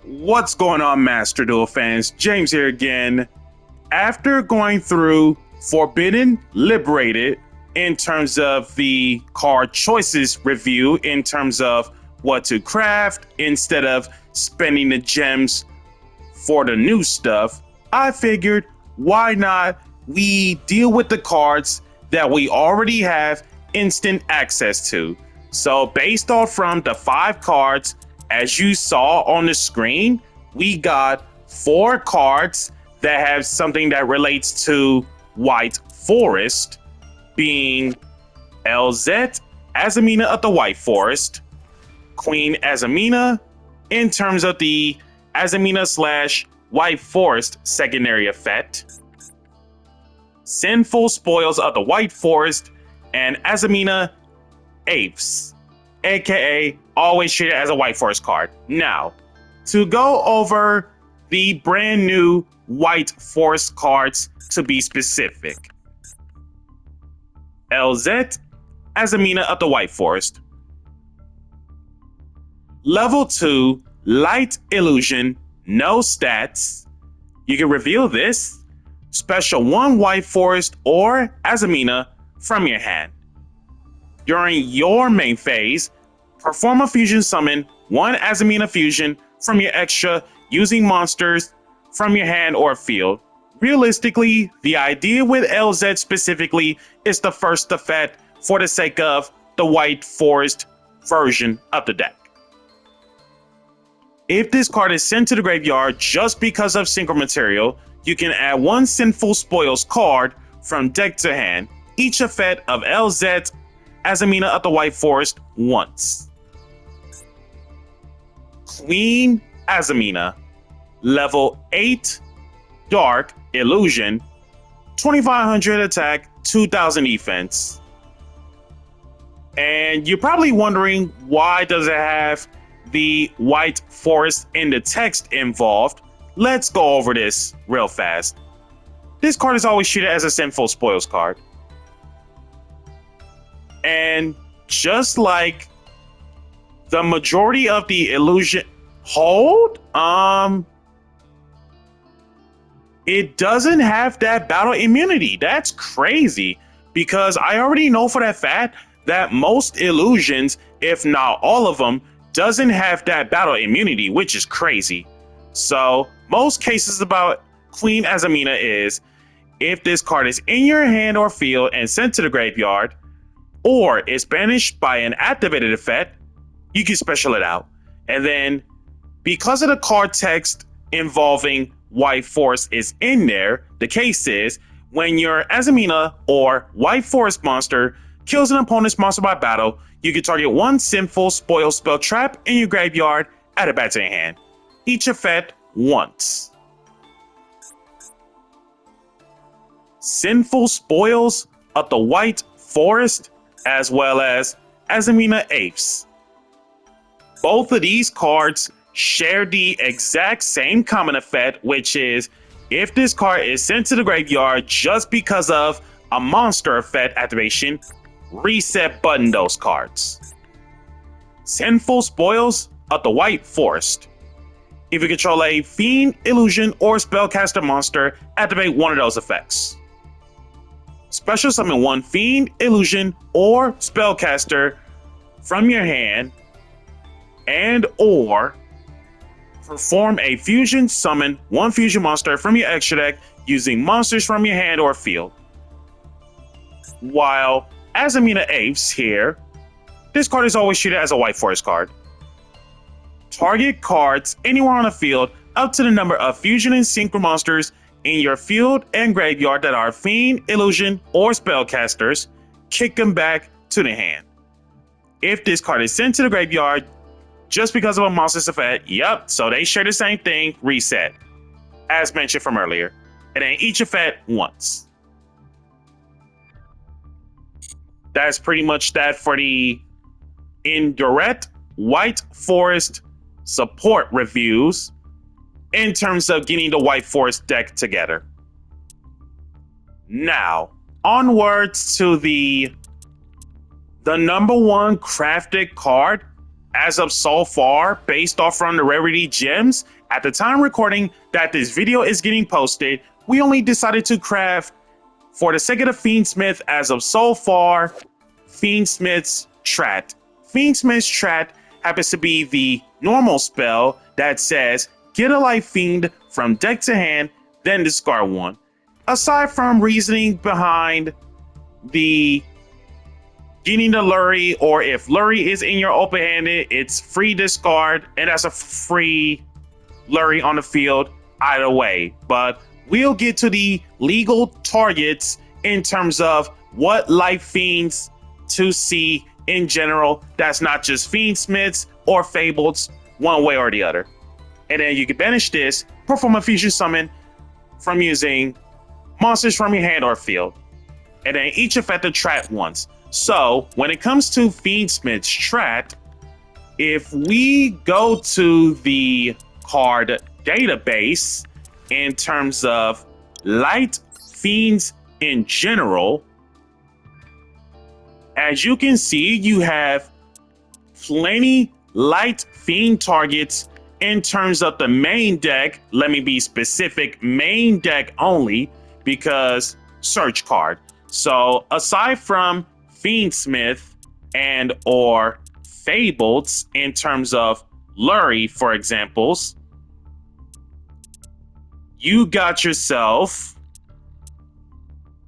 What's going on, Master Duel fans? James here again. After going through Forbidden, Liberated, in terms of the card choices review, in terms of what to craft instead of spending the gems for the new stuff, I figured why not we deal with the cards that we already have instant access to. So based off from the 5 cards, as you saw on the screen, we got 4 cards that have something that relates to White Forest, being LZ, Azamina of the White Forest, Queen Azamina, in terms of the Azamina / White Forest secondary effect, Sinful Spoils of the White Forest, and Azamina Apes, aka always treated as a White Forest card. Now, to go over the brand new White Forest cards to be specific. LZ, Azamina of the White Forest. Level 2, Light Illusion, no stats. You can reveal this. Special 1 White Forest or Azamina from your hand. During your main phase, perform a fusion summon 1 Azamina fusion from your extra using monsters from your hand or field. Realistically, the idea with LZ specifically is the first effect for the sake of the White Forest version of the deck. If this card is sent to the graveyard just because of synchro material, you can add 1 Sinful Spoils card from deck to hand, each effect of LZ Azamina of the White Forest once. Queen Azamina, level 8, Dark Illusion, 2500 attack, 2000 defense. And you're probably wondering, why does it have the White Forest in the text involved? Let's go over this real fast. This card is always treated as a Sinful Spoils card. And just like the majority of the illusion it doesn't have that battle immunity. That's crazy, because I already know for that fact that most illusions, if not all of them, doesn't have that battle immunity, which is crazy. So most cases about Queen Azamina is, if this card is in your hand or field and sent to the graveyard, or is banished by an activated effect, you can special it out. And then, because of the card text involving White Forest is in there, the case is, when your Azamina or White Forest monster kills an opponent's monster by battle, you can target 1 Sinful Spoil spell trap in your graveyard, add it back to your hand. Each effect once. Sinful Spoils of the White Forest, as well as Azamina Apes. Both of these cards share the exact same common effect, which is, if this card is sent to the graveyard just because of a monster effect activation, reset button those cards. Sinful Spoils of the White Forest. If you control a Fiend, Illusion, or Spellcaster monster, activate one of those effects. Special summon 1 Fiend, Illusion, or Spellcaster from your hand, and or perform a fusion summon 1 fusion monster from your extra deck using monsters from your hand or field. While Azamina Apes here, this card is always treated as a White Forest card. Target cards anywhere on the field up to the number of fusion and synchro monsters in your field and graveyard that are Fiend, Illusion, or Spellcasters, kick them back to the hand. If this card is sent to the graveyard just because of a monster's effect, yep, so they share the same thing, reset, as mentioned from earlier, and then each effect once. That's pretty much that for the indirect White Forest support reviews in terms of getting the White Forest deck together. Now, onwards to the number 1 crafted card as of so far, based off from the rarity gems, at the time recording that this video is getting posted, we only decided to craft, for the sake of the Fiendsmith, as of so far, Fiendsmith's Tract. Fiendsmith's Tract happens to be the normal spell that says, get a life fiend from deck to hand, then discard one. Aside from reasoning behind the getting the Lurie, or if Lurie is in your open-handed, it's free discard, and that's a free Lurie on the field either way. But we'll get to the legal targets in terms of what life fiends to see in general. That's not just Fiendsmiths or Fableds, one way or the other. And then you can banish this, perform a fusion summon from using monsters from your hand or field. And then each affected Tract once. So when it comes to Fiendsmith's Tract, if we go to the card database in terms of light fiends in general, as you can see, you have plenty light fiend targets in terms of the main deck. Let me be specific, main deck only, because search card. So aside from Fiendsmith and or Fableds in terms of Lurie, for examples, you got yourself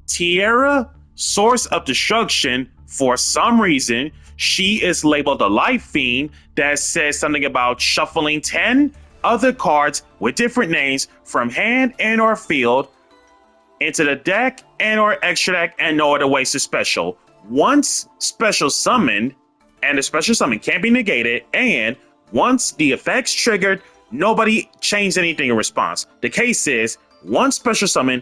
Tierra, Source of Destruction. For some reason, she is labeled a life fiend that says something about shuffling 10 other cards with different names from hand and or field into the deck and or extra deck, and no other ways to special. Once special summoned, and the special summon can't be negated, and once the effect's triggered, nobody changed anything in response. The case is, once special summon,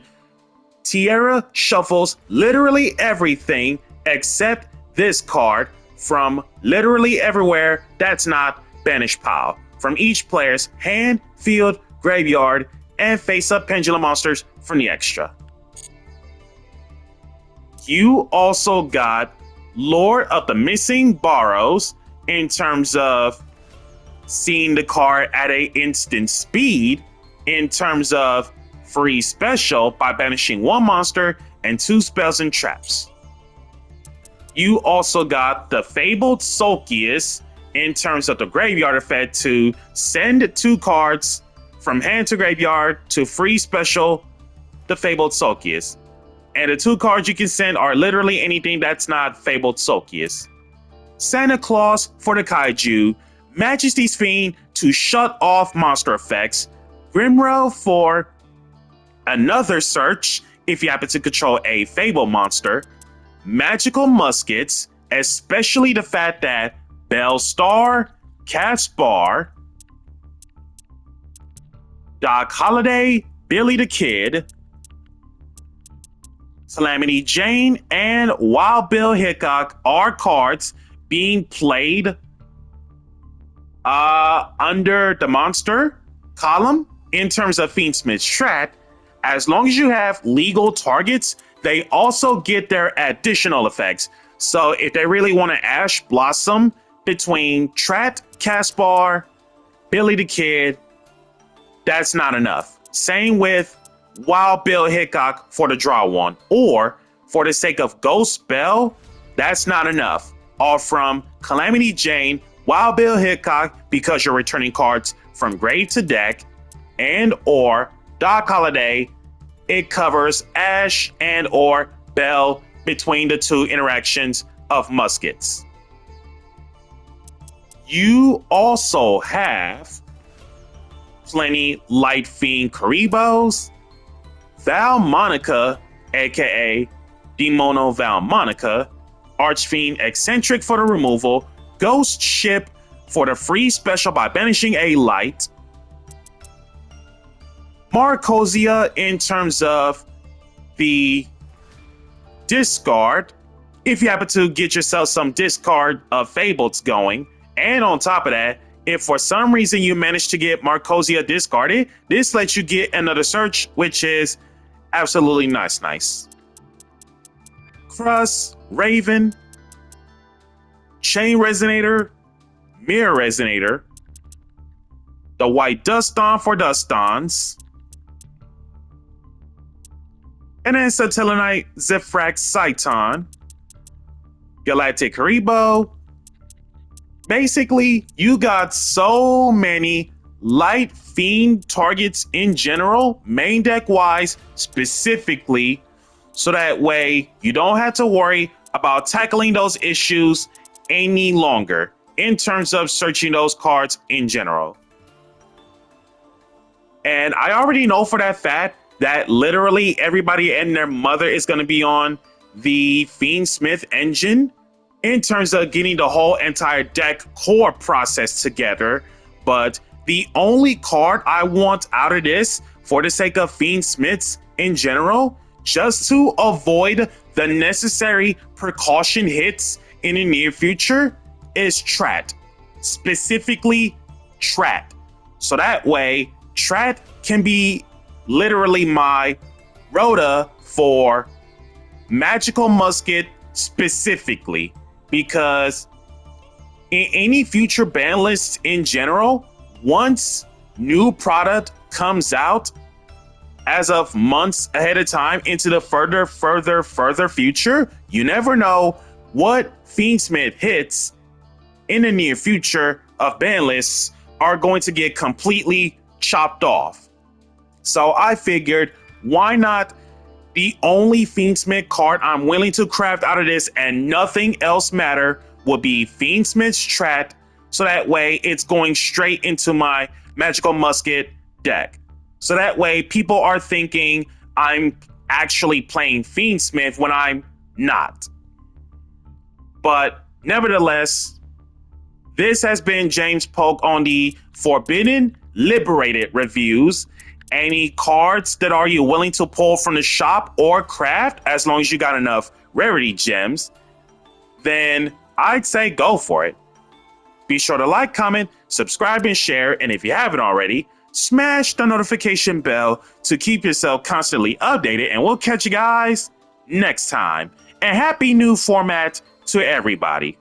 Tierra shuffles literally everything except this card from literally everywhere that's not banished pile, from each player's hand, field, graveyard, and face-up pendulum monsters from the extra. You also got Lord of the Missing Borrows in terms of seeing the card at a instant speed in terms of free special by banishing one monster and 2 spells and traps. You also got the Fabled Sulkius in terms of the graveyard effect to send 2 cards from hand to graveyard to free special the Fabled Sulkius. And the 2 cards you can send are literally anything that's not Fabled Sulkius. Santa Claus for the Kaiju, Majesty's Fiend to shut off monster effects, Grimrow for another search if you happen to control a Fable monster, Magical Muskets, especially the fact that Bellstar, Caspar, Doc Holliday, Billy the Kid, Calamity Jane, and Wild Bill Hickok are cards being played under the monster column in terms of Fiendsmith's Tract. As long as you have legal targets, they also get their additional effects. So if they really want to Ash Blossom between Tract, Caspar, Billy the Kid, that's not enough. Same with Wild Bill Hickok for the draw one, or for the sake of Ghost Bell, that's not enough. Or from Calamity Jane, Wild Bill Hickok, because you're returning cards from grave to deck, and or Doc Holliday, it covers Ash and or Bell between the 2 interactions of muskets. You also have plenty Light Fiend Karibos, Val Monica, aka Demono Val Monica, Archfiend Eccentric for the removal, Ghost Ship for the free special by banishing a light, Marcosia in terms of the discard, if you happen to get yourself some discard of Fableds going, and on top of that, if for some reason you manage to get Marcosia discarded, this lets you get another search, which is absolutely nice. Crust, Raven, Chain Resonator, Mirror Resonator, the White Dust-On for Dust-Ons, and then Satellite Zephyrax Cyton, Galactic Haribo. Basically, you got so many light fiend targets in general, main deck wise specifically, so that way you don't have to worry about tackling those issues any longer in terms of searching those cards in general. And I already know for that fact that literally everybody and their mother is going to be on the Fiendsmith engine in terms of getting the whole entire deck core process together. But the only card I want out of this, for the sake of Fiendsmiths in general, just to avoid the necessary precaution hits in the near future, is Tract. Specifically, Tract. So that way, Tract can be literally my rota for Magical Musket specifically, because in any future ban lists in general, once new product comes out as of months ahead of time into the further future, you never know what Fiendsmith hits in the near future of ban lists are going to get completely chopped off. So I figured, why not? The only Fiendsmith card I'm willing to craft out of this and nothing else matter will be Fiendsmith's Tract, so that way it's going straight into my Magical Musket deck. So that way people are thinking I'm actually playing Fiendsmith when I'm not. But nevertheless, this has been James Polk on the Forbidden Liberated reviews. Any cards that are you willing to pull from the shop or craft, as long as you got enough rarity gems, then I'd say go for it. Be sure to like, comment, subscribe, and share. And if you haven't already, smash the notification bell to keep yourself constantly updated. And we'll catch you guys next time. And happy new format to everybody.